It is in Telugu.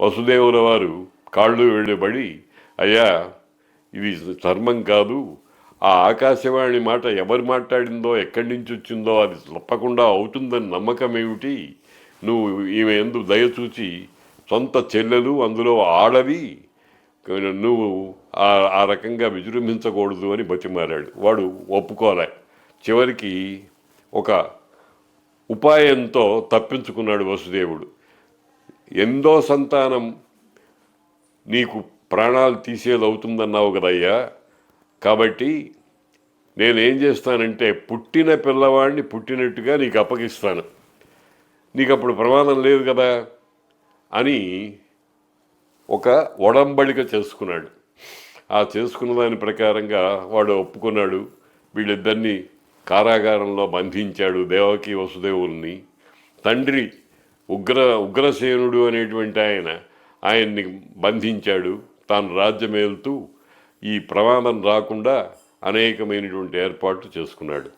వసుదేవుల వారు కాళ్ళు వెళ్ళబడి, అయ్యా ఇది ధర్మం కాదు, ఆ ఆకాశవాణి మాట ఎవరు మాట్లాడిందో ఎక్కడి నుంచి వచ్చిందో అది తప్పకుండా అవుతుందని నమ్మకం ఏమిటి, నువ్వు ఈమె ఎందు దయచూచి సొంత చెల్లెలు అందులో ఆడవి నువ్వు ఆ రకంగా విజృంభించకూడదు అని బతిమారాడు. వాడు ఒప్పుకోలే. చివరికి ఒక ఉపాయంతో తప్పించుకున్నాడు వసుదేవుడు. ఎందో సంతానం నీకు ప్రాణాలు తీసేది అవుతుందన్నావు కదయ్యా, కాబట్టి నేనేం చేస్తానంటే పుట్టిన పిల్లవాడిని పుట్టినట్టుగా నీకు అప్పగిస్తాను, నీకు అప్పుడు ప్రమాదం లేదు కదా అని ఒక ఒడంబడిక చేసుకున్నాడు. ఆ చేసుకున్న దాని ప్రకారంగా వాడు ఒప్పుకున్నాడు. వీళ్ళిద్దరినీ కారాగారంలో బంధించాడు, దేవకి వసుదేవుల్ని. తండ్రి ఉగ్రసేనుడు అనేటువంటి ఆయన్ని బంధించాడు. తాను రాజ్యమేలుతూ ఈ ప్రమాదం రాకుండా అనేకమైనటువంటి ఏర్పాట్లు చేసుకున్నాడు.